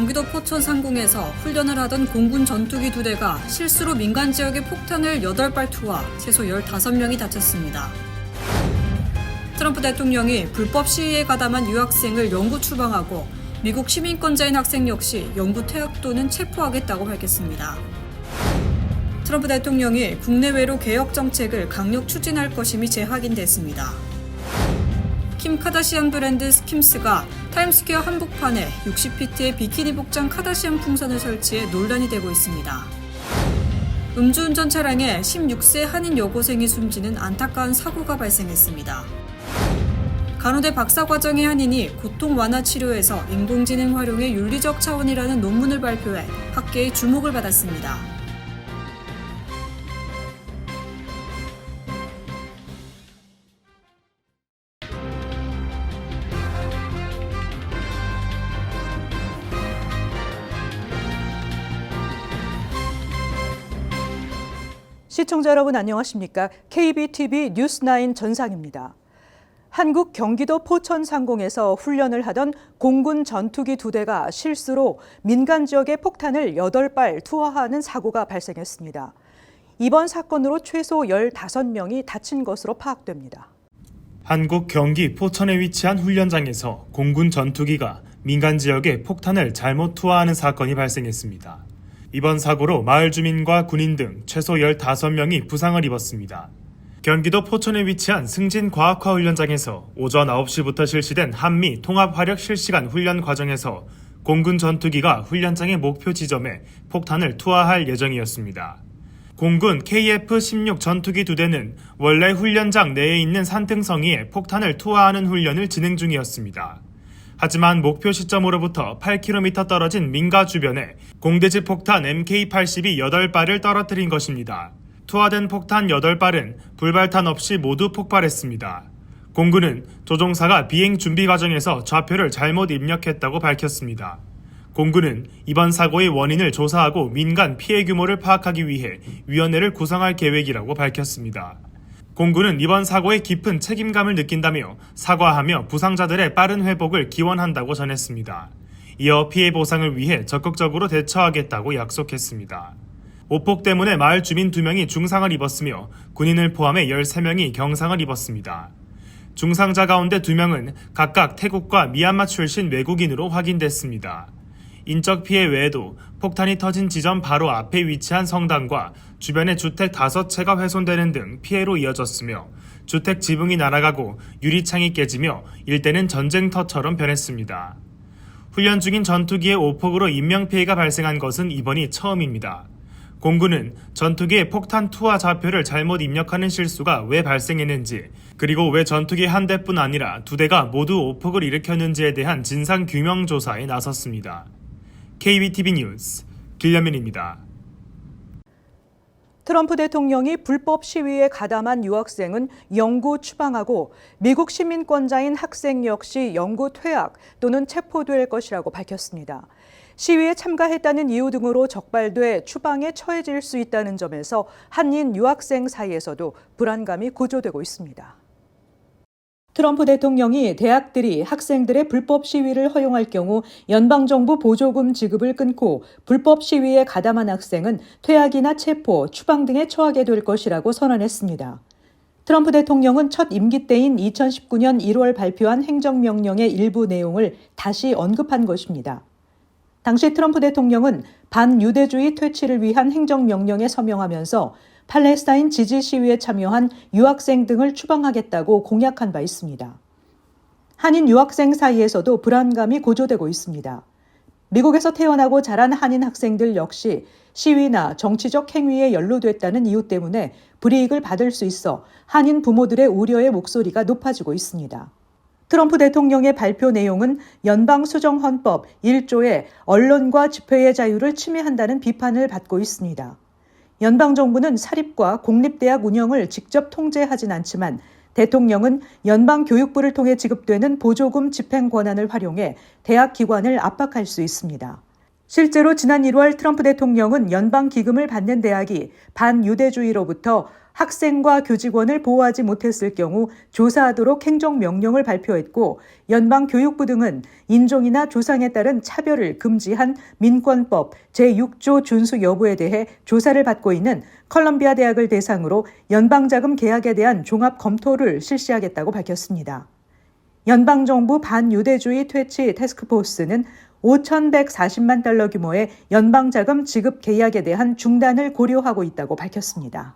경기도 포천 상공에서 훈련을 하던 공군 전투기 2대가 실수로 민간 지역에 폭탄을 8발 투하, 최소 15명이 다쳤습니다. 트럼프 대통령이 불법 시위에 가담한 유학생을 영구 추방하고 미국 시민권자인 학생 역시 영구 퇴학 또는 체포하겠다고 밝혔습니다. 트럼프 대통령이 국내외로 개혁 정책을 강력 추진할 것임이 재확인됐습니다. 킴 카다시안 브랜드 스킴스가 타임스퀘어 한복판에 60피트의 비키니 복장 카다시안 풍선을 설치해 논란이 되고 있습니다. 음주운전 차량에 16세 한인 여고생이 숨지는 안타까운 사고가 발생했습니다. 간호대 박사과정의 한인이 고통 완화 치료에서 인공지능 활용의 윤리적 차원이라는 논문을 발표해 학계의 주목을 받았습니다. 시청자 여러분 안녕하십니까? KBTV 뉴스9 전상입니다. 한국 경기도 포천 상공에서 훈련을 하던 공군 전투기 2대가 실수로 민간 지역에 폭탄을 8발 투하하는 사고가 발생했습니다. 이번 사건으로 최소 15명이 다친 것으로 파악됩니다. 한국 경기 포천에 위치한 훈련장에서 공군 전투기가 민간 지역에 폭탄을 잘못 투하하는 사건이 발생했습니다. 이번 사고로 마을 주민과 군인 등 최소 15명이 부상을 입었습니다. 경기도 포천에 위치한 승진과학화훈련장에서 오전 9시부터 실시된 한미 통합화력 실시간 훈련 과정에서 공군 전투기가 훈련장의 목표 지점에 폭탄을 투하할 예정이었습니다. 공군 KF-16 전투기 2대는 원래 훈련장 내에 있는 산등성이에 폭탄을 투하하는 훈련을 진행 중이었습니다. 하지만 목표 시점으로부터 8km 떨어진 민가 주변에 공대지 폭탄 MK-82 8발을 떨어뜨린 것입니다. 투하된 폭탄 8발은 불발탄 없이 모두 폭발했습니다. 공군은 조종사가 비행 준비 과정에서 좌표를 잘못 입력했다고 밝혔습니다. 공군은 이번 사고의 원인을 조사하고 민간 피해 규모를 파악하기 위해 위원회를 구성할 계획이라고 밝혔습니다. 공군은 이번 사고에 깊은 책임감을 느낀다며 사과하며 부상자들의 빠른 회복을 기원한다고 전했습니다. 이어 피해 보상을 위해 적극적으로 대처하겠다고 약속했습니다. 오폭 때문에 마을 주민 2명이 중상을 입었으며 군인을 포함해 13명이 경상을 입었습니다. 중상자 가운데 2명은 각각 태국과 미얀마 출신 외국인으로 확인됐습니다. 인적 피해 외에도 폭탄이 터진 지점 바로 앞에 위치한 성당과 주변의 주택 5채가 훼손되는 등 피해로 이어졌으며 주택 지붕이 날아가고 유리창이 깨지며 일대는 전쟁터처럼 변했습니다. 훈련 중인 전투기의 오폭으로 인명피해가 발생한 것은 이번이 처음입니다. 공군은 전투기의 폭탄 투하 좌표를 잘못 입력하는 실수가 왜 발생했는지, 그리고 왜 전투기 한 대뿐 아니라 2대가 모두 오폭을 일으켰는지에 대한 진상 규명 조사에 나섰습니다. KBTV 뉴스 길려면입니다. 트럼프 대통령이 불법 시위에 가담한 유학생은 영구 추방하고 미국 시민권자인 학생 역시 영구 퇴학 또는 체포될 것이라고 밝혔습니다. 시위에 참가했다는 이유 등으로 적발돼 추방에 처해질 수 있다는 점에서 한인 유학생 사이에서도 불안감이 고조되고 있습니다. 트럼프 대통령이 대학들이 학생들의 불법 시위를 허용할 경우 연방정부 보조금 지급을 끊고 불법 시위에 가담한 학생은 퇴학이나 체포, 추방 등에 처하게 될 것이라고 선언했습니다. 트럼프 대통령은 첫 임기 때인 2019년 1월 발표한 행정명령의 일부 내용을 다시 언급한 것입니다. 당시 트럼프 대통령은 반유대주의 퇴치를 위한 행정명령에 서명하면서 팔레스타인 지지 시위에 참여한 유학생 등을 추방하겠다고 공약한 바 있습니다. 한인 유학생 사이에서도 불안감이 고조되고 있습니다. 미국에서 태어나고 자란 한인 학생들 역시 시위나 정치적 행위에 연루됐다는 이유 때문에 불이익을 받을 수 있어 한인 부모들의 우려의 목소리가 높아지고 있습니다. 트럼프 대통령의 발표 내용은 연방수정헌법 1조에 언론과 집회의 자유를 침해한다는 비판을 받고 있습니다. 연방정부는 사립과 공립대학 운영을 직접 통제하진 않지만 대통령은 연방교육부를 통해 지급되는 보조금 집행 권한을 활용해 대학 기관을 압박할 수 있습니다. 실제로 지난 1월 트럼프 대통령은 연방기금을 받는 대학이 반유대주의로부터 학생과 교직원을 보호하지 못했을 경우 조사하도록 행정명령을 발표했고 연방교육부 등은 인종이나 조상에 따른 차별을 금지한 민권법 제6조 준수 여부에 대해 조사를 받고 있는 컬럼비아 대학을 대상으로 연방자금 계약에 대한 종합 검토를 실시하겠다고 밝혔습니다. 연방정부 반유대주의 퇴치 태스크포스는 5,140만 달러 규모의 연방자금 지급 계약에 대한 중단을 고려하고 있다고 밝혔습니다.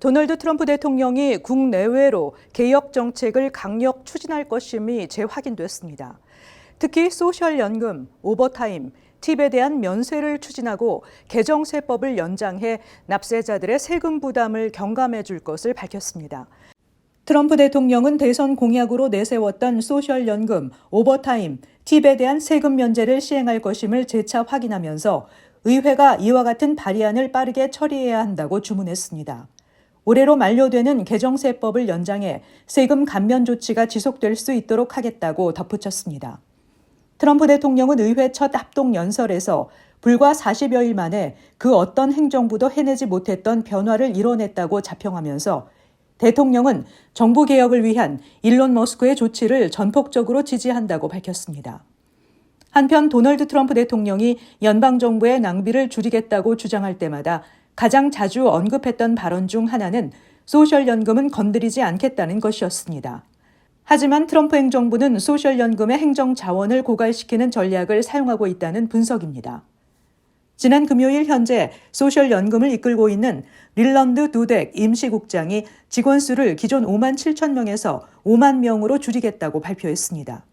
도널드 트럼프 대통령이 국내외로 개혁 정책을 강력 추진할 것임이 재확인됐습니다. 특히 소셜연금, 오버타임, 팁에 대한 면세를 추진하고 개정세법을 연장해 납세자들의 세금 부담을 경감해 줄 것을 밝혔습니다. 트럼프 대통령은 대선 공약으로 내세웠던 소셜연금, 오버타임, 팁에 대한 세금 면제를 시행할 것임을 재차 확인하면서 의회가 이와 같은 발의안을 빠르게 처리해야 한다고 주문했습니다. 올해로 만료되는 개정세법을 연장해 세금 감면 조치가 지속될 수 있도록 하겠다고 덧붙였습니다. 트럼프 대통령은 의회 첫 합동 연설에서 불과 40여일 만에 그 어떤 행정부도 해내지 못했던 변화를 이뤄냈다고 자평하면서 대통령은 정부 개혁을 위한 일론 머스크의 조치를 전폭적으로 지지한다고 밝혔습니다. 한편 도널드 트럼프 대통령이 연방정부의 낭비를 줄이겠다고 주장할 때마다 가장 자주 언급했던 발언 중 하나는 소셜연금은 건드리지 않겠다는 것이었습니다. 하지만 트럼프 행정부는 소셜연금의 행정 자원을 고갈시키는 전략을 사용하고 있다는 분석입니다. 지난 금요일 현재 소셜연금을 이끌고 있는 릴런드 두덱 임시국장이 직원 수를 기존 5만 7천 명에서 5만 명으로 줄이겠다고 발표했습니다.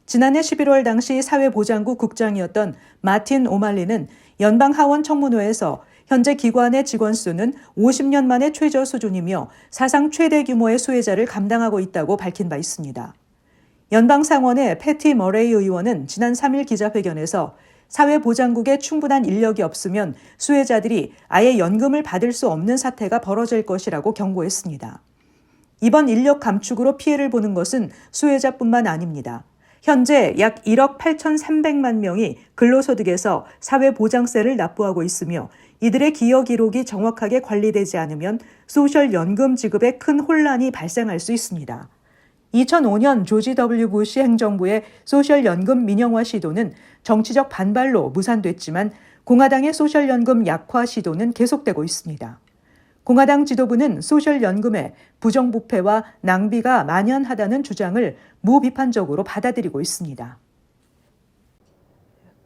지난해 11월 당시 사회보장국 국장이었던 마틴 오말리는 연방하원 청문회에서 현재 기관의 직원 수는 50년 만에 최저 수준이며 사상 최대 규모의 수혜자를 감당하고 있다고 밝힌 바 있습니다. 연방상원의 패티 머레이 의원은 지난 3일 기자회견에서 사회보장국에 충분한 인력이 없으면 수혜자들이 아예 연금을 받을 수 없는 사태가 벌어질 것이라고 경고했습니다. 이번 인력 감축으로 피해를 보는 것은 수혜자뿐만 아닙니다. 현재 약 1억 8,300만 명이 근로소득에서 사회보장세를 납부하고 있으며 이들의 기여 기록이 정확하게 관리되지 않으면 소셜연금 지급에 큰 혼란이 발생할 수 있습니다. 2005년 조지 W. 부시 행정부의 소셜연금 민영화 시도는 정치적 반발로 무산됐지만 공화당의 소셜연금 약화 시도는 계속되고 있습니다. 공화당 지도부는 소셜연금의 부정부패와 낭비가 만연하다는 주장을 무비판적으로 받아들이고 있습니다.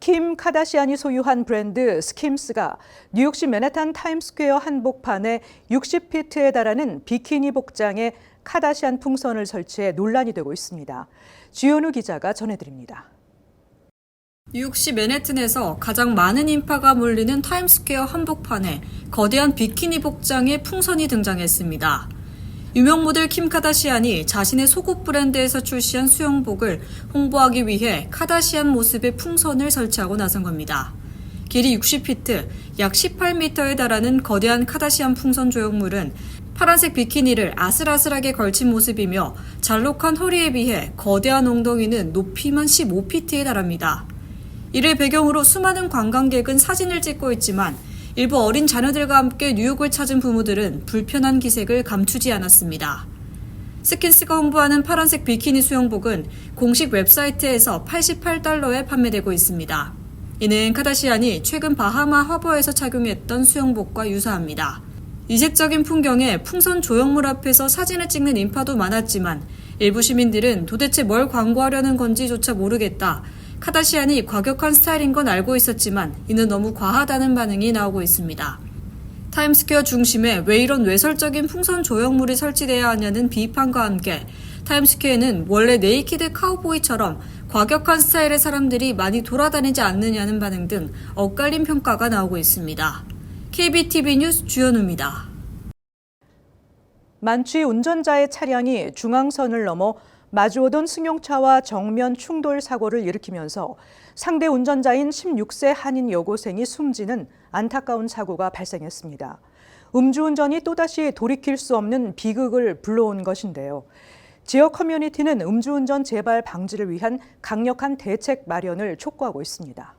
킴 카다시안이 소유한 브랜드 스킴스가 뉴욕시 맨해튼 타임스퀘어 한복판에 60피트에 달하는 비키니 복장에 카다시안 풍선을 설치해 논란이 되고 있습니다. 주현우 기자가 전해드립니다. 뉴욕시 맨해튼에서 가장 많은 인파가 몰리는 타임스퀘어 한복판에 거대한 비키니 복장의 풍선이 등장했습니다. 유명 모델 킴 카다시안이 자신의 속옷 브랜드에서 출시한 수영복을 홍보하기 위해 카다시안 모습의 풍선을 설치하고 나선 겁니다. 길이 60피트, 약 18m에 달하는 거대한 카다시안 풍선 조형물은 파란색 비키니를 아슬아슬하게 걸친 모습이며 잘록한 허리에 비해 거대한 엉덩이는 높이만 15피트에 달합니다. 이를 배경으로 수많은 관광객은 사진을 찍고 있지만 일부 어린 자녀들과 함께 뉴욕을 찾은 부모들은 불편한 기색을 감추지 않았습니다. 스킨스가 홍보하는 파란색 비키니 수영복은 공식 웹사이트에서 $88에 판매되고 있습니다. 이는 카다시안이 최근 바하마 허버에서 착용했던 수영복과 유사합니다. 이색적인 풍경에 풍선 조형물 앞에서 사진을 찍는 인파도 많았지만 일부 시민들은 도대체 뭘 광고하려는 건지조차 모르겠다. 카다시안이 과격한 스타일인 건 알고 있었지만 이는 너무 과하다는 반응이 나오고 있습니다. 타임스퀘어 중심에 왜 이런 외설적인 풍선 조형물이 설치돼야 하냐는 비판과 함께 타임스퀘어는 원래 네이키드 카우보이처럼 과격한 스타일의 사람들이 많이 돌아다니지 않느냐는 반응 등 엇갈린 평가가 나오고 있습니다. KBTV 뉴스 주현우입니다. 만취 운전자의 차량이 중앙선을 넘어 마주오던 승용차와 정면 충돌 사고를 일으키면서 상대 운전자인 16세 한인 여고생이 숨지는 안타까운 사고가 발생했습니다. 음주운전이 또다시 돌이킬 수 없는 비극을 불러온 것인데요. 지역 커뮤니티는 음주운전 재발 방지를 위한 강력한 대책 마련을 촉구하고 있습니다.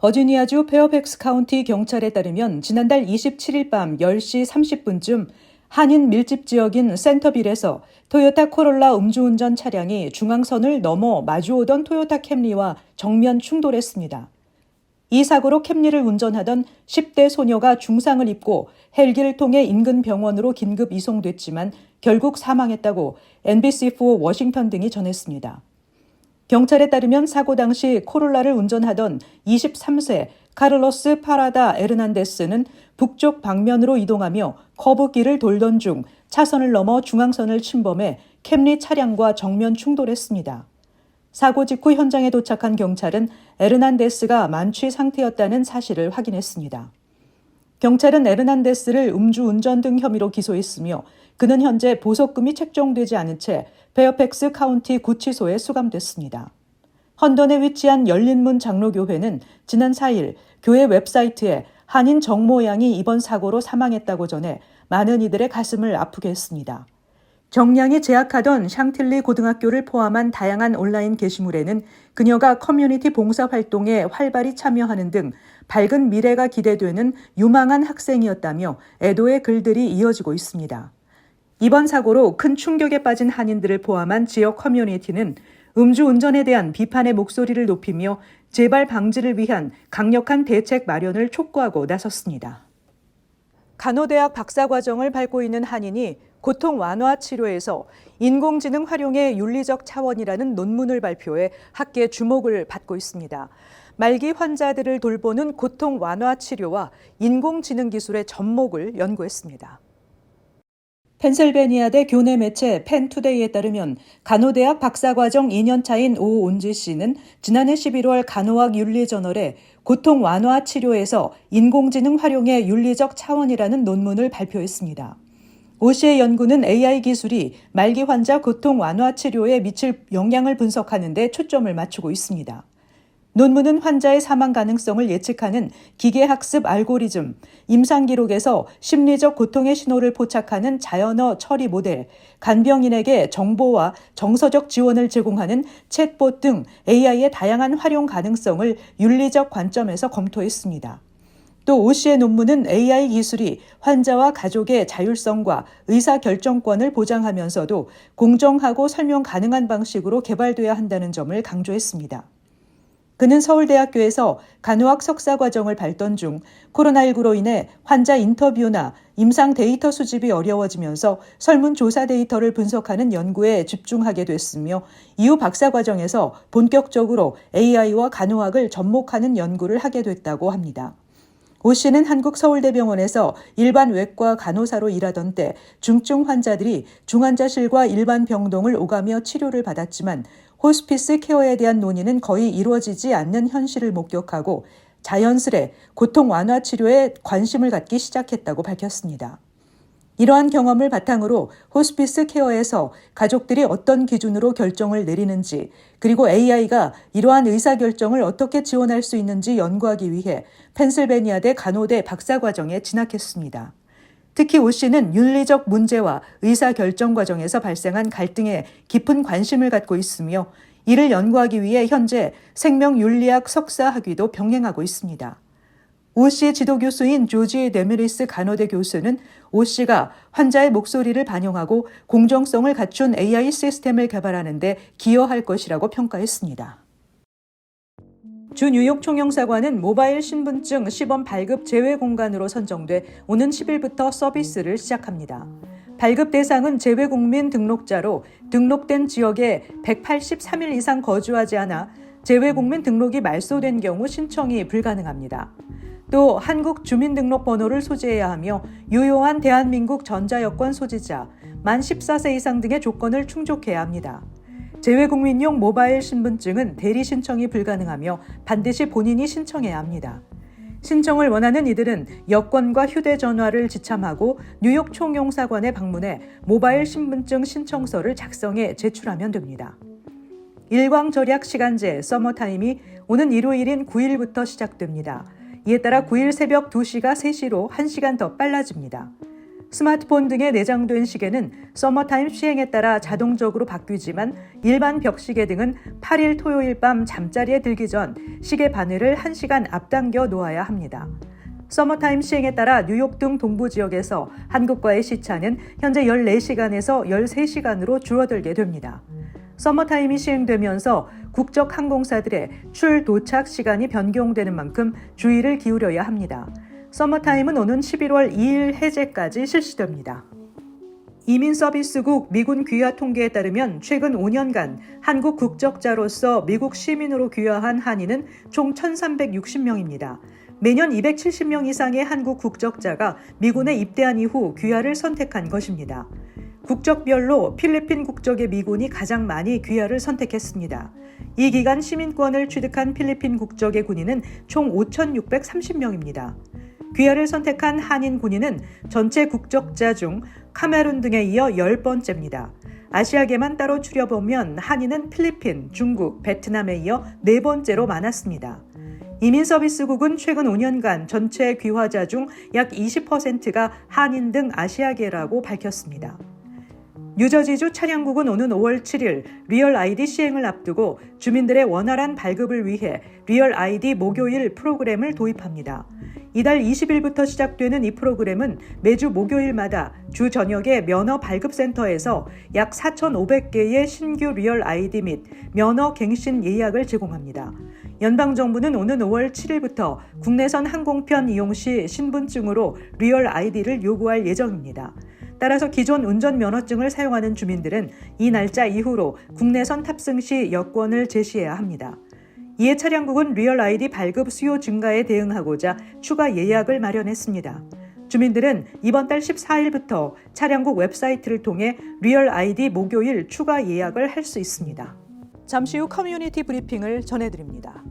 버지니아주 페어팩스 카운티 경찰에 따르면 지난달 27일 밤 10시 30분쯤 한인 밀집 지역인 센터빌에서 토요타 코롤라 음주운전 차량이 중앙선을 넘어 마주오던 토요타 캠리와 정면 충돌했습니다. 이 사고로 캠리를 운전하던 10대 소녀가 중상을 입고 헬기를 통해 인근 병원으로 긴급 이송됐지만 결국 사망했다고 NBC4 워싱턴 등이 전했습니다. 경찰에 따르면 사고 당시 코롤라를 운전하던 23세 카를로스 파라다 에르난데스는 북쪽 방면으로 이동하며 커브길을 돌던 중 차선을 넘어 중앙선을 침범해 캠리 차량과 정면 충돌했습니다. 사고 직후 현장에 도착한 경찰은 에르난데스가 만취 상태였다는 사실을 확인했습니다. 경찰은 에르난데스를 음주운전 등 혐의로 기소했으며 그는 현재 보석금이 책정되지 않은 채 페어팩스 카운티 구치소에 수감됐습니다. 헌던에 위치한 열린문 장로교회는 지난 4일 교회 웹사이트에 한인 정모양이 이번 사고로 사망했다고 전해 많은 이들의 가슴을 아프게 했습니다. 정량이 재학하던 샹틸리 고등학교를 포함한 다양한 온라인 게시물에는 그녀가 커뮤니티 봉사활동에 활발히 참여하는 등 밝은 미래가 기대되는 유망한 학생이었다며 애도의 글들이 이어지고 있습니다. 이번 사고로 큰 충격에 빠진 한인들을 포함한 지역 커뮤니티는 음주운전에 대한 비판의 목소리를 높이며 재발 방지를 위한 강력한 대책 마련을 촉구하고 나섰습니다. 간호대학 박사과정을 밟고 있는 한인이 고통 완화 치료에서 인공지능 활용의 윤리적 차원이라는 논문을 발표해 학계 주목을 받고 있습니다. 말기 환자들을 돌보는 고통 완화 치료와 인공지능 기술의 접목을 연구했습니다. 펜실베니아대 교내 매체 펜투데이에 따르면 간호대학 박사과정 2년차인 오온지 씨는 지난해 11월 간호학 윤리저널에 고통 완화 치료에서 인공지능 활용의 윤리적 차원이라는 논문을 발표했습니다. 오 씨의 연구는 AI 기술이 말기 환자 고통 완화 치료에 미칠 영향을 분석하는 데 초점을 맞추고 있습니다. 논문은 환자의 사망 가능성을 예측하는 기계학습 알고리즘, 임상 기록에서 심리적 고통의 신호를 포착하는 자연어 처리 모델, 간병인에게 정보와 정서적 지원을 제공하는 챗봇 등 AI의 다양한 활용 가능성을 윤리적 관점에서 검토했습니다. 또 오 씨의 논문은 AI 기술이 환자와 가족의 자율성과 의사결정권을 보장하면서도 공정하고 설명 가능한 방식으로 개발돼야 한다는 점을 강조했습니다. 그는 서울대학교에서 간호학 석사 과정을 밟던 중 코로나19로 인해 환자 인터뷰나 임상 데이터 수집이 어려워지면서 설문조사 데이터를 분석하는 연구에 집중하게 됐으며 이후 박사 과정에서 본격적으로 AI와 간호학을 접목하는 연구를 하게 됐다고 합니다. 오 씨는 한국서울대병원에서 일반 외과 간호사로 일하던 때 중증 환자들이 중환자실과 일반 병동을 오가며 치료를 받았지만 호스피스 케어에 대한 논의는 거의 이루어지지 않는 현실을 목격하고 자연스레 고통 완화 치료에 관심을 갖기 시작했다고 밝혔습니다. 이러한 경험을 바탕으로 호스피스 케어에서 가족들이 어떤 기준으로 결정을 내리는지 그리고 AI가 이러한 의사결정을 어떻게 지원할 수 있는지 연구하기 위해 펜실베니아대 간호대 박사과정에 진학했습니다. 특히 오 씨는 윤리적 문제와 의사결정 과정에서 발생한 갈등에 깊은 관심을 갖고 있으며 이를 연구하기 위해 현재 생명윤리학 석사 학위도 병행하고 있습니다. 오 씨의 지도교수인 조지 데미리스 간호대 교수는 오 씨가 환자의 목소리를 반영하고 공정성을 갖춘 AI 시스템을 개발하는 데 기여할 것이라고 평가했습니다. 주 뉴욕 총영사관은 모바일 신분증 시범 발급 제외 공간으로 선정돼 오는 10일부터 서비스를 시작합니다. 발급 대상은 재외국민 등록자로 등록된 지역에 183일 이상 거주하지 않아 재외국민 등록이 말소된 경우 신청이 불가능합니다. 또 한국 주민등록번호를 소지해야 하며 유효한 대한민국 전자여권 소지자, 만 14세 이상 등의 조건을 충족해야 합니다. 재외국민용 모바일 신분증은 대리 신청이 불가능하며 반드시 본인이 신청해야 합니다. 신청을 원하는 이들은 여권과 휴대전화를 지참하고 뉴욕 총영사관에 방문해 모바일 신분증 신청서를 작성해 제출하면 됩니다. 일광절약 시간제 서머타임이 오는 일요일인 9일부터 시작됩니다. 이에 따라 9일 새벽 2시가 3시로 1시간 더 빨라집니다. 스마트폰 등에 내장된 시계는 서머타임 시행에 따라 자동적으로 바뀌지만 일반 벽시계 등은 8일 토요일 밤 잠자리에 들기 전 시계 바늘을 1시간 앞당겨 놓아야 합니다. 서머타임 시행에 따라 뉴욕 등 동부 지역에서 한국과의 시차는 현재 14시간에서 13시간으로 줄어들게 됩니다. 서머타임이 시행되면서 국적 항공사들의 출 도착 시간이 변경되는 만큼 주의를 기울여야 합니다. 서머타임은 오는 11월 2일 해제까지 실시됩니다. 이민서비스국 미군 귀화 통계에 따르면 최근 5년간 한국 국적자로서 미국 시민으로 귀화한 한인은 총 1,360명입니다. 매년 270명 이상의 한국 국적자가 미군에 입대한 이후 귀화를 선택한 것입니다. 국적별로 필리핀 국적의 미군이 가장 많이 귀화를 선택했습니다. 이 기간 시민권을 취득한 필리핀 국적의 군인은 총 5,630명입니다. 귀화를 선택한 한인 군인은 전체 국적자 중 카메룬 등에 이어 10번째입니다. 아시아계만 따로 추려보면 한인은 필리핀, 중국, 베트남에 이어 4번째로 많았습니다. 이민서비스국은 최근 5년간 전체 귀화자 중 약 20%가 한인 등 아시아계라고 밝혔습니다. 뉴저지주 차량국은 오는 5월 7일 리얼 아이디 시행을 앞두고 주민들의 원활한 발급을 위해 리얼 아이디 목요일 프로그램을 도입합니다. 이달 20일부터 시작되는 이 프로그램은 매주 목요일마다 주 저녁에 면허 발급센터에서 약 4,500개의 신규 리얼 아이디 및 면허 갱신 예약을 제공합니다. 연방정부는 오는 5월 7일부터 국내선 항공편 이용 시 신분증으로 리얼 아이디를 요구할 예정입니다. 따라서 기존 운전면허증을 사용하는 주민들은 이 날짜 이후로 국내선 탑승 시 여권을 제시해야 합니다. 이에 차량국은 리얼 아이디 발급 수요 증가에 대응하고자 추가 예약을 마련했습니다. 주민들은 이번 달 14일부터 차량국 웹사이트를 통해 리얼 아이디 목요일 추가 예약을 할 수 있습니다. 잠시 후 커뮤니티 브리핑을 전해드립니다.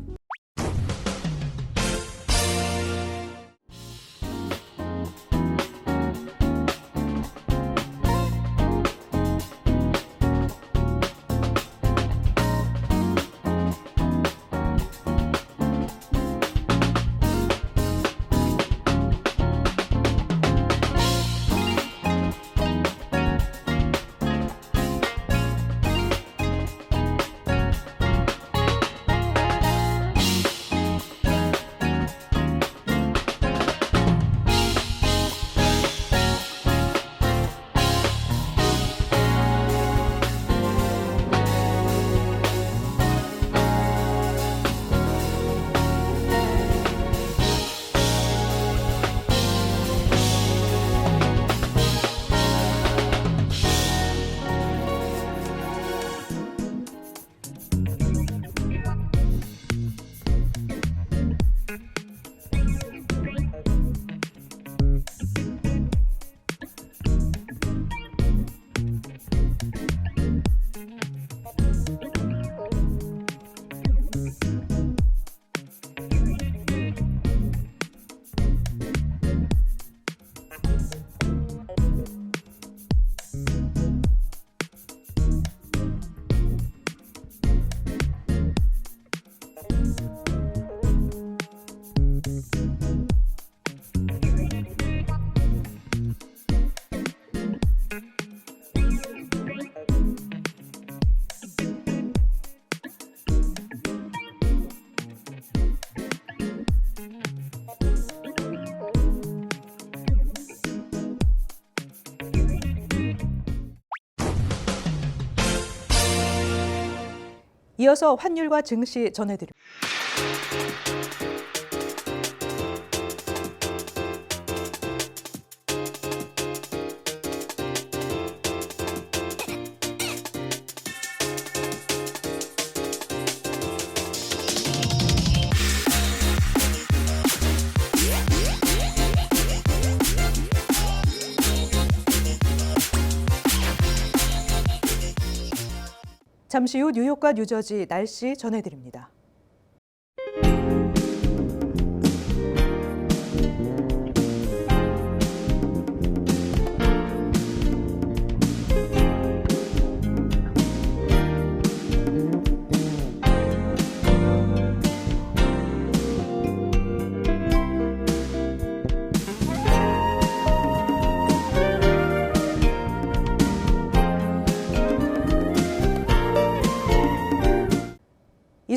이어서 환율과 증시 전해드립니다. 잠시 후 뉴욕과 뉴저지 날씨 전해드립니다.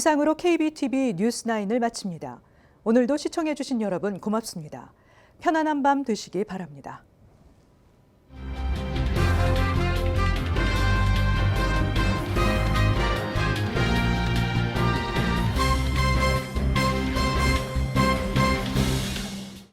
이상으로 KBTV 뉴스9을 마칩니다. 오늘도 시청해주신 여러분 고맙습니다. 편안한 밤 되시기 바랍니다.